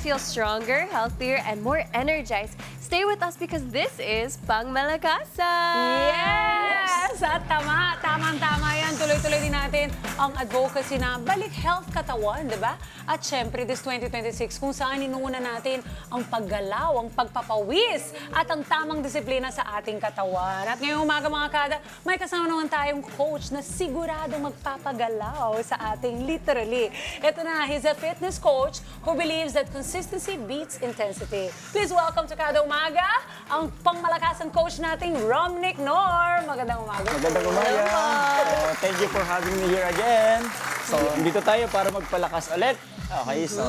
feel stronger, healthier, and more energized. Stay with us because this is Pang Malakasan! Yes! At tamang-tama yan. Tuloy-tuloy din natin ang advocacy na balik health katawan, di ba? At syempre, this 2026, kung saan inuuna natin ang paggalaw, ang pagpapawis, at ang tamang disiplina sa ating katawan. At ngayong umaga mga kada, may kasama naman tayong coach na siguradong magpapagalaw sa ating literally. Ito na, he's a fitness coach who believes that consistency beats intensity. Please welcome to Kada Umaga, ang pangmalakasan coach nating Romnick Nor. Magandang umaga. Magandang umaga. Thank you for having me here again. So, dito tayo para magpalakas ulit. Okay, so...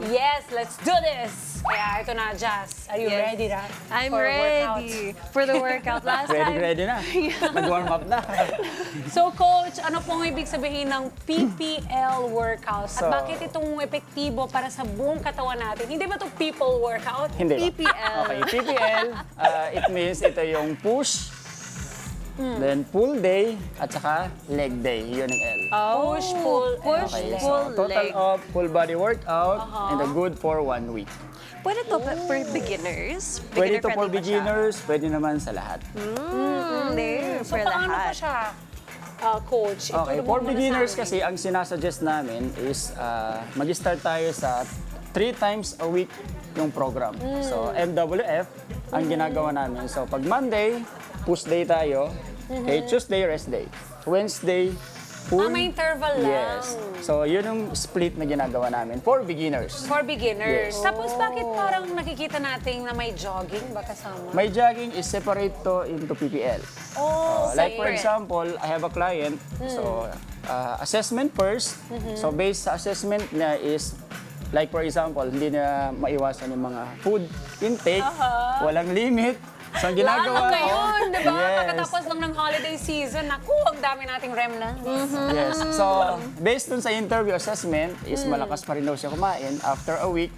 Yes, let's do this! Kaya ito na, Jazz. Are you ready na? I'm for ready for the workout. Last time, Ready na. Nag-warm up na. So, Coach, ano pong ibig sabihin ng PPL workout? At So- bakit itong epektibo para sa buong katawan natin? Hindi ba ito people workout? Hindi ba? PPL. Okay, PPL, it means ito yung push, then pull day, at saka leg day. Yun ang L. Push, pull, push, Okay, pull, so total leg. of full body workout and a good for 1 week. Pwede to for beginners? Pwede to for Beginner-friendly ba siya? beginners, pwede naman sa lahat. There, So, for paano lahat. po siya, Coach? Okay, Itulong for mo muna beginners sa amin. kasi, ang sinasuggest namin is mag-start tayo sa 3 times a week yung program. So, MWF ang ginagawa namin. So, pag Monday, push day tayo. Okay, Tuesday, rest day. Wednesday, pull. May interval lang. Yes. So, yun yung split na ginagawa namin for beginners. For beginners. Yes. Tapos bakit parang nakikita natin na may jogging ba kasama? May jogging is separate to into PPL. Like for example, I have a client, so assessment first. So based sa assessment niya is, like for example, hindi na maiwasan yung mga food intake, walang limit. So ang ginagawa Lalo ko, ngayon, di ba? yes, Pagkatapos lang ng holiday season, naku, ang dami nating remnants. yes. So based dun sa interview assessment is malakas pa rin daw siya kumain after a week.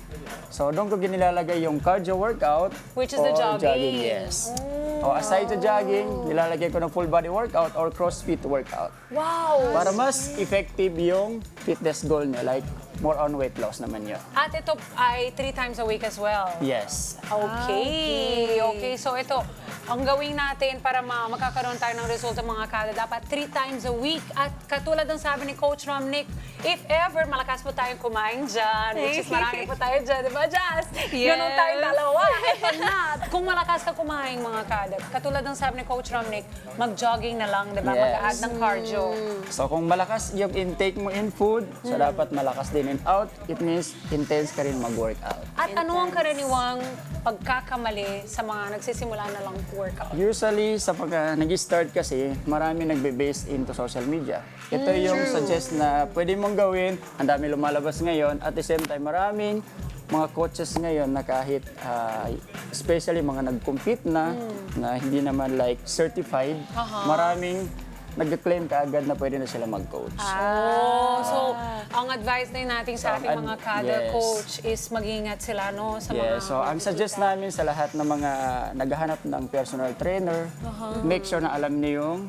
So doon ko ginilalagay yung cardio workout. Which is the or jogging. Yes. O aside sa jogging, nilalagay ko ng full body workout or CrossFit workout. Wow! Para mas effective yung fitness goal niya, like more on weight loss naman yun. At ito ay 3 times a week as well. Yes. Okay. Okay. So ito, ang gawin natin para magkakaroon tayo ng resulta mga kada, dapat 3 times a week. At katulad ng sabi ni Coach Romnick, if ever malakas po tayong kumain dyan, which is marami po tayo dyan, di ba, Jazz? Yes. Ganun tayong dalawa. Ito na. Kung malakas ka kumain mga kada, katulad ng sabi ni Coach Romnick, mag-jogging na lang, di ba? Yes. Mag-add ng cardio. So kung malakas yung intake mo in food, so dapat malakas din in out, it means intense ka rin mag-workout. At ano ang karaniwang pagkakamali sa mga nagsisimula na lang workout? Usually, sa pagka nag-start kasi, marami nagbe-base into social media. Ito yung suggest na pwede mong gawin, ang dami lumalabas ngayon, at the same time, maraming mga coaches ngayon na kahit, especially mga nag-compete na hindi naman like certified, maraming nag-claim kaagad na pwede na sila mag-coach. So, ang advice din natin sa ating mga kada yes. coach is mag-ingat sila no sa mga Yes, so ang suggest namin sa lahat ng mga naghahanap ng personal trainer, make sure na alam niyo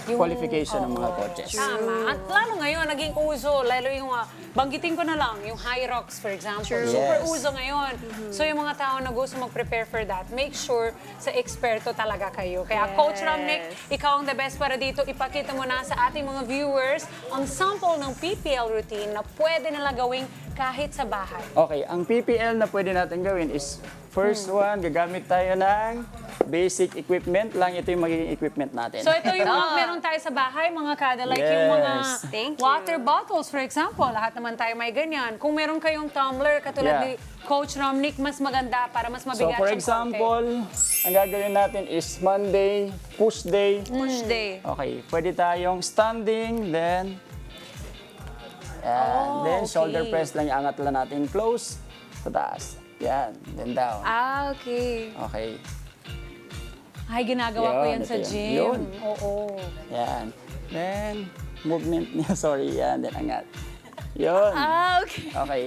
yung qualification ng mga coaches. Tama. At lalo ngayon, naging uso, lalo yung, banggitin ko na lang, yung high rocks, for example. Super Yes. uso ngayon. So yung mga tao na gusto mag-prepare for that, make sure sa eksperto talaga kayo. Kaya Coach Romnick, ikaw ang the best para dito. Ipakita mo na sa ating mga viewers ang sample ng PPL routine na pwede nila gawing kahit sa bahay. Okay, ang PPL na pwede natin gawin is, first one, gagamit tayo ng basic equipment lang. Ito yung magiging equipment natin. So ito yung mga meron tayo sa bahay, mga kada, like yung mga Yes. Thank you. water bottles, for example. Lahat naman tayo may ganyan. Kung meron kayong tumbler, katulad Yeah. ni Coach Romnick, mas maganda para mas So mabigat for siyang example, ang gagawin natin is Monday, push day. Push day. Okay, pwede tayong standing, then then shoulder okay. press lang, iangat lang natin close sa taas. Yan, then down. Okay. Okay. Ay, ginagawa ko Yun, yan sa ito yun. gym. Yun. Oo. Yan. Then, movement niya, sorry, yan, then angat. Yun. Okay. Okay.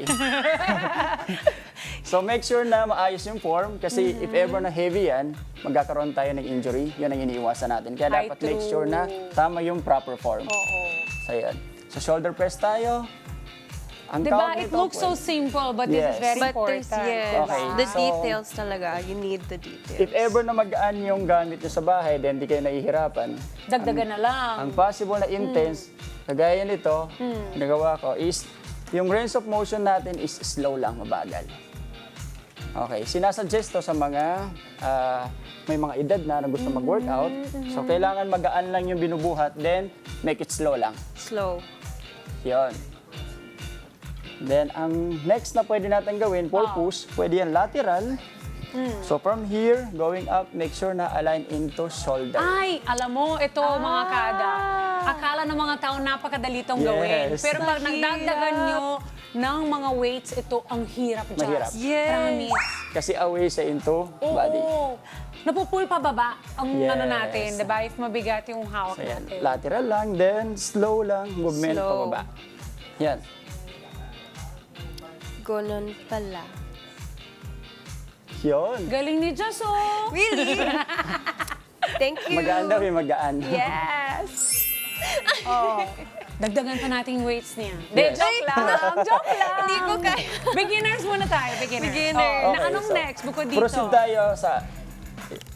So make sure na maayos yung form kasi if ever na heavy yan, magkakaroon tayo ng injury. Yun ang iniiwasan natin. Kaya Ay, dapat make true. sure na tama yung proper form. Oo. So yan. So shoulder press tayo. Ang Diba? tawag It nito looks so po- simple, but this is Yes. very But there's, important. yes, Okay, the so- details talaga. You need the details. If ever na magaan yung gamit nyo sa bahay, then di kayo nahihirapan. Dagdagan na lang. Ang possible na intense, kagaya nito, nagawa ko, is yung range of motion natin is slow lang, mabagal. Okay, sinasuggest to sa mga may mga edad na gusto mag-workout. So, kailangan magaan lang yung binubuhat, then make it slow lang. Slow. Yun. Then, ang next na pwede natin gawin for push, pwede yan lateral. So, from here, going up, make sure na align into shoulder. Ay, alam mo, ito mga kada, akala ng mga tao napakadali itong gawin. Yes. Pero pag Mahirap. nagdagdagan nyo ng mga weights, ito ang hirap, Jazz. Mahirap. Yes. Promise. Kasi away siya into body. Oo. Napupul pa baba ang Yes. ano natin, diba? If mabigat yung hawak So, yan. natin. Lateral lang, then slow lang, movement Slow. pababa. Yan. Ganon pala. Yun. Galing ni Jazz, oh. Really? Thank you. Magaan daw eh, magaan. Yes. Oh. Dagdagan pa natin yung weights niya. De, Yes. joke lang. Joke lang. Hindi ko kaya. Beginners muna tayo, beginners. Beginner. Oh, na anong next bukod dito? Proceed tayo sa,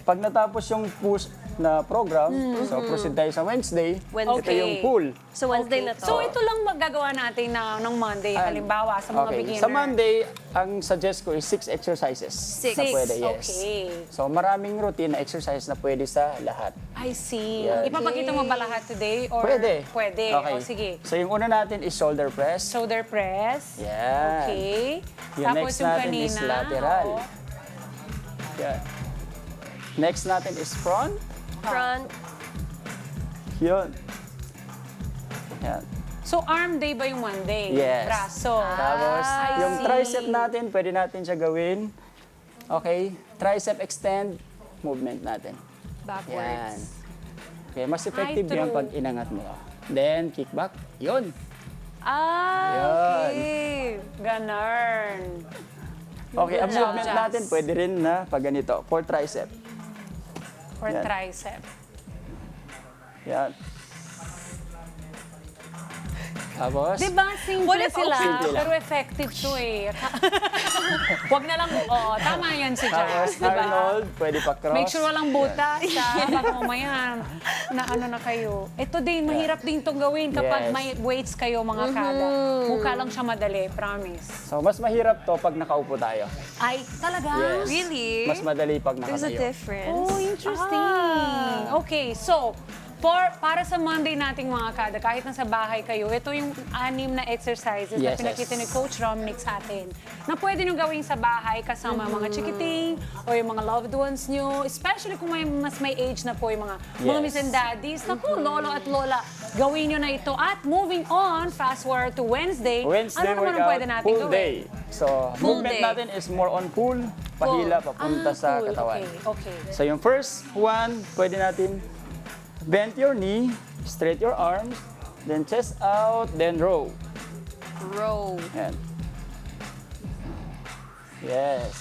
pag natapos yung push na program, so proceed tayo sa Wednesday. Wednesday. Ito yung pool. So, Wednesday na to. So ito lang magagawa natin ng Monday, halimbawa sa mga beginner. Sa Monday, ang suggest ko is 6 exercises. Six. Na pwede, yes. Okay. So maraming routine na exercise na pwede sa lahat. I see. Yan. Ipapakita mo ba lahat today? Or Pwede. Pwede. Okay. O sige. So yung una natin is shoulder press. Shoulder press. Yan. Okay. Yung Tapos next yung natin kanina. is lateral. oo. Yan. Next natin is front. Front. Yun. Yan. So arm day ba yung Monday? Yes. Braso. Tapos, I yung see. tricep natin, pwede natin siya gawin. Okay? Tricep extend, movement natin. Yan. Backwards. Okay, mas effective Ay, yan true. pag inangat mo. Then, kick back. Yun. Ah, okay. Ganun. Okay, ang Good job, movement Jazz. natin, pwede rin na pag ganito, for tricep. For Yan. tricep. Yan. Tapos, Diba, simple What if sila, simple lang? pero effective to eh. Wag na lang, oo, tama yan si tapos Jazz, diba? Arnold, pwede pa cross. Make sure walang butas, ha? Baka mamaya na ano na kayo. Ito din, mahirap din itong gawin kapag Yes. may weights kayo mga kada. Mukha lang siya madali, promise. So, mas mahirap to pag nakaupo tayo. Ay, talaga? Yes. Really? Mas madali pag There's a nakatayo. difference. Oh, interesting. Okay, so, para sa Monday nating mga kada, kahit nasa bahay kayo, ito yung 6 na exercises na Yes, pinakita yes. ni Coach Romnick sa atin na pwede nyo gawin sa bahay kasama mga chikiting o yung mga loved ones nyo, especially kung mas may age na po yung mga mommies Yes. and daddies. Naku, lolo at lola, gawin nyo na ito. At moving on, fast forward to Wednesday, Wednesday ano naman ang workout, pwede natin full gawin? day. So, Full movement day. natin is more on pull, pahila, papunta sa cool. katawan. Okay. So, yung first one, pwede natin bend your knee, straight your arms, then chest out, then row. Row. Yan. Yes.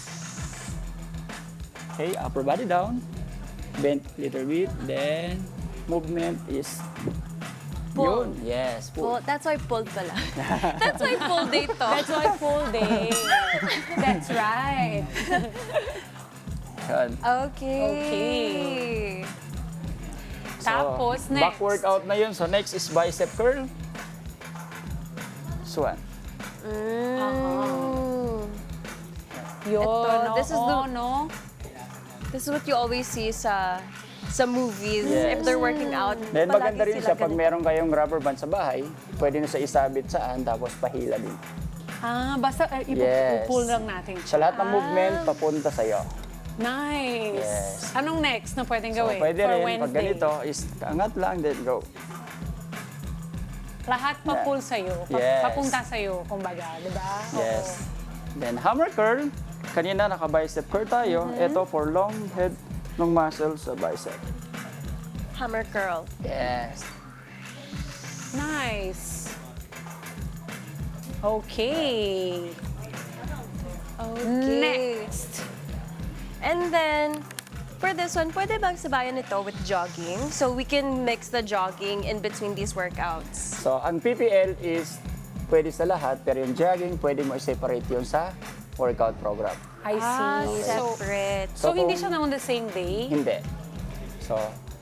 Okay, upper body down. Bend little bit, then movement is Pull. yun. Yes, pull. Well, that's why pulled pala. That's why pulled day to. That's why full day. That's right. Yan. Okay. So, Tapos, back next. workout na yun. So, next is bicep curl. Swan. Mm. Yun, Ito, this is oo, the- no? This is what you always see sa movies Yes. if they're working out. Then Palagi maganda rin sila siya pag ganito. meron kayong rubber band sa bahay, pwede nyo siya isabit saan, tapos pahila din. Basta Yes. ipupull lang natin Sa siya. lahat ng movement, papunta sa'yo. Nice. Yes. Anong next na pwedeng So, gawin pwede for rin, Wednesday? pag ganito, is angat lang, then go. Lahat pa-pull sa'yo. Yes. Papunta sa'yo, kumbaga, di ba? Yes. Then hammer curl. Kanina naka-bicep curl tayo. Ito for long head ng muscle sa bicep. Hammer curl. Yes. Nice. Okay. Okay. Next. And then, for this one, pwede bang sabayan ito with jogging? So we can mix the jogging in between these workouts. So, ang PPL is pwede sa lahat, pero yung jogging, pwede mo i-separate yun sa workout program. I see. Separate. So, hindi kung- siya na on the same day? Hindi. So,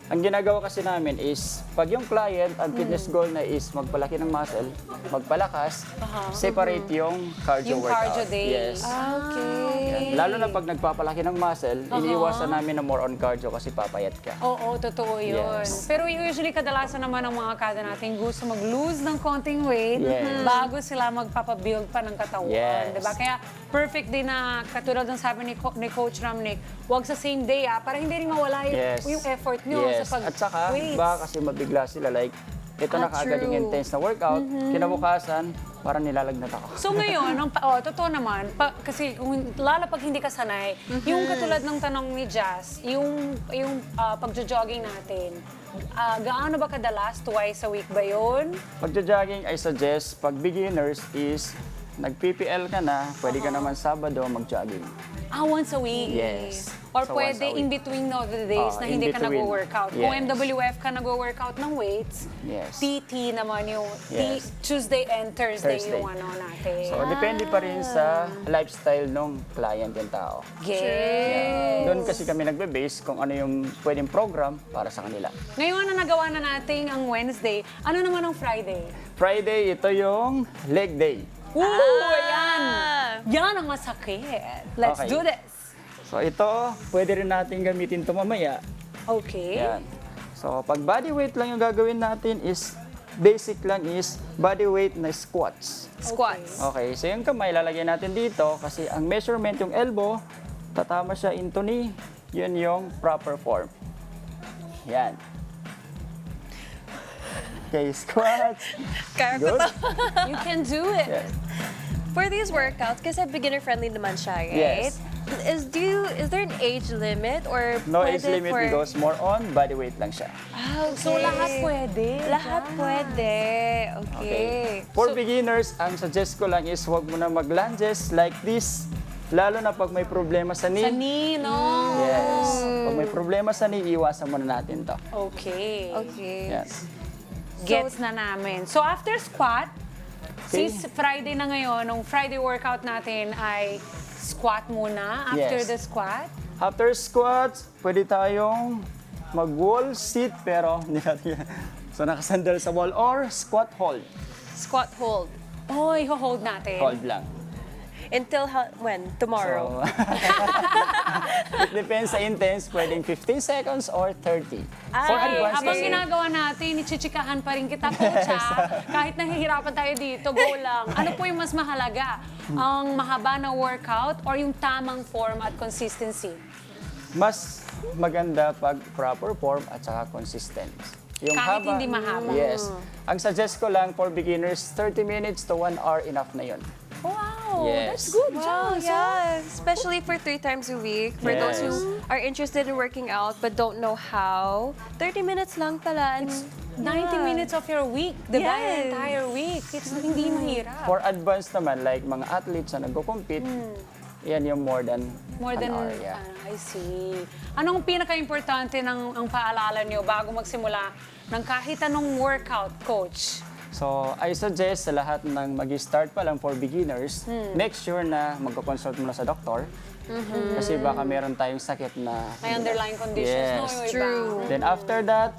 ang ginagawa kasi namin is, pag yung client, ang fitness goal na is magpalaki ng muscle, magpalakas, separate yung cardio Yung workout. cardio day. Yes. Okay. Lalo na pag nagpapalaki ng muscle, iniiwasan namin na more on cardio kasi papayat ka. Oo, totoo yun. Yes. Pero usually kadalasan naman ng mga kada natin gusto mag-lose ng konting weight Yes. bago sila magpapabuild pa ng katawan. Yes. Diba? Kaya perfect din na katulad ng sabi ni Coach Ramnick, wag sa same day para hindi rin mawala yung effort nyo Yes. sa At saka, pag-weights. baka kasi mabigla sila like, ito na kaagad yung true. intense na workout, kinabukasan, parang nilalagnat ako. So ngayon, totoo naman, kasi lalo pag hindi ka sanay, yung katulad ng tanong ni Jazz, yung pagjo-jogging natin, gaano ba kadalas? Twice a week ba yun? Pagja-jogging, I suggest, pag beginners is, nag-PPL ka na, pwede ka naman Sabado mag-jogging. Once a week? Yes. Or So, once pwede a week. in between of the days na In hindi ka between. nag-workout. Kung Yes. MWF ka nag-workout ng weights, Yes. PT naman yung Yes. Tuesday and Thursday, Thursday. yung natin. So, depende pa rin sa lifestyle ng client yung tao. Yes. Doon kasi kami nagbe-base kung ano yung pwedeng program para sa kanila. Ngayon na nagawa na natin ang Wednesday, ano naman ang Friday? Friday, ito yung leg day. Ayan! Yan ang masakit. Let's Okay. do this. So, ito, pwede rin natin gamitin ito mamaya. Okay. Yan. So, pag body weight lang yung gagawin natin is, basic lang is body weight na squats. Squats. Okay, so yung kamay lalagay natin dito kasi ang measurement yung elbow, tatama siya into knee, yun yung proper form. Yan. Okay, squats. Kaya ko Good. to. You can do it. Yes. For these workouts, kasi beginner-friendly naman siya, right? Yes. Is there an age limit or No pwede age limit for... because more on body weight lang siya. Ah, okay. So lahat pwede. Lahat pwede. Okay. For beginners, ang suggest ko lang is huwag mo na mag-lunges like this. Lalo na pag may problema sa knee. Sa knee, no? Yes. Pag may problema sa knee, iwasan muna natin to. Okay. Okay. Yes. Gets na namin. So after squat, Okay. since Friday na ngayon, nung Friday workout natin ay squat muna after Yes. the squat. After squats, pwede tayong mag-wall sit pero hindi natin yan. So nakasandal sa wall or squat hold. Squat hold. Oh, i-hold natin. Hold lang. Until when? Tomorrow. So, it depends sa intense, pwedeng 15 seconds or 30. For Ay, advanced habang kasi, ginagawa natin, ichichikahan pa rin kita, coach, ha? Kahit nahihirapan tayo dito, go lang. Ano po yung mas mahalaga? Ang mahaba na workout or yung tamang form at consistency? mas maganda pag proper form at saka consistent. Yung Kahit hindi mahaba. Yes. Ang suggest ko lang for beginners, 30 minutes to 1 hour enough na yun. Wow, that's Yes. good, Wow, Jazz. yeah. Especially for 3 times a week. For those Yes. who are interested in working out but don't know how, 30 minutes lang pala. And 90 minutes of your week, the Yes. entire week. It's hindi mahirap. For advanced naman, like mga athletes na nagko-compete, yan yung more than More than, an hour. Yeah. I see. Anong pinaka-importante ng ang paalala niyo bago magsimula ng kahit anong workout, coach? So, I suggest sa lahat ng mag-start pa lang for beginners, make sure na magko-consult muna sa doktor. Kasi baka meron tayong sakit na... May underlying conditions, no? Yes. Yung iba. True. Then after that,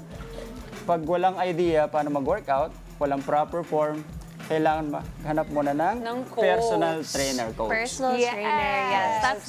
pag walang idea paano mag-workout, walang proper form, kailangan maghanap muna ng Ng coach. personal trainer coach. personal Yes. trainer, yes. That's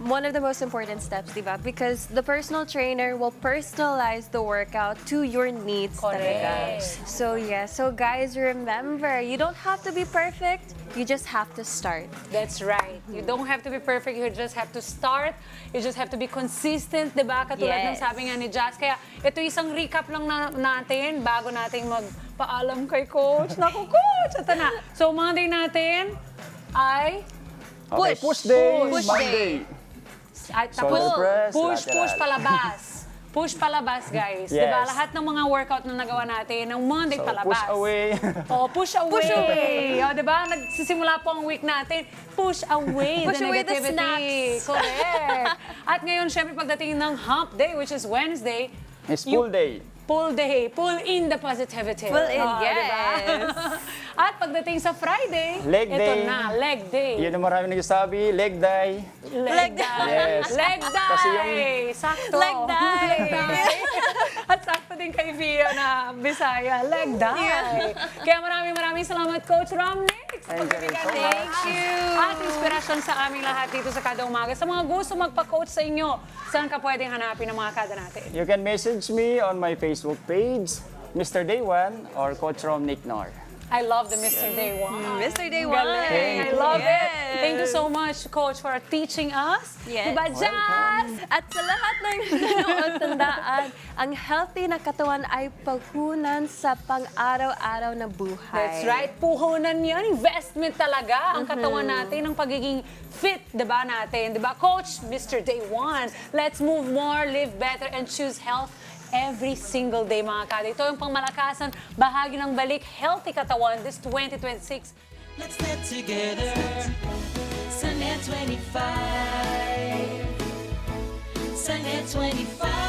one of the most important steps, diba? Because the personal trainer will personalize the workout to your needs. Correct. talaga. So yeah, so guys, remember, you don't have to be perfect. You just have to start. That's right. You don't have to be perfect. You just have to start. You just have to be consistent, di ba? Katulad ng Yes. sabi nga ni Jazz. Kaya ito isang recap lang natin bago nating magpaalam kay Coach. Naku, Coach! Ito na. So, Monday natin ay... Okay, Push. push day, Push Monday. At Shoulder tapos, press, push, lateral. push, palabas. Push palabas, guys. Yes. Diba? Lahat ng mga workout na nagawa natin, ng Monday So, palabas. push away. Oh, push away. Push away. O, diba? Nagsisimula po ang week natin. Push away Push the away the negativity. snacks. Correct. At ngayon, syempre, pagdating ng hump day, which is Wednesday, It's full day. pull day, pull in the positivity. Pull in, Diba? yes. At pagdating sa Friday, Leg ito day. na, leg day. Yun ang marami nagsasabi, leg day. Leg day. Yes. Leg day. Kasi yung- Sakto. Leg day. Leg day. At sakto din kay Via na Bisaya. Leg day. Kaya maraming salamat, Coach Romnick. Sa Thank you pagbibigay so ng much. Thank you. At inspirasyon sa aming lahat dito sa Kada Umaga. Sa mga gusto magpa-coach sa inyo, saan ka pwedeng hanapin ng mga kada natin? You can message me on my Facebook page, Mr. Day One or Coach Romnick Nor. I love the Mr. Day One. Mr. Day One. Galing. I love it. Yes. Thank you so much, Coach, for teaching us. Yes. Diba, Jazz? At sa lahat ng nanonood, tandaan, ang healthy na katawan ay paghunan sa pang-araw-araw na buhay. That's right. Puhunan yan. Investment talaga ang katawan natin, ang pagiging fit, diba natin? Diba, Coach, Mr. Day One, let's move more, live better, and choose health every single day, mga kada. Ito yung pangmalakasan, bahagi ng Balik Healthy Katawan this 2026. Let's live together. Sunday 25. Sunday 25.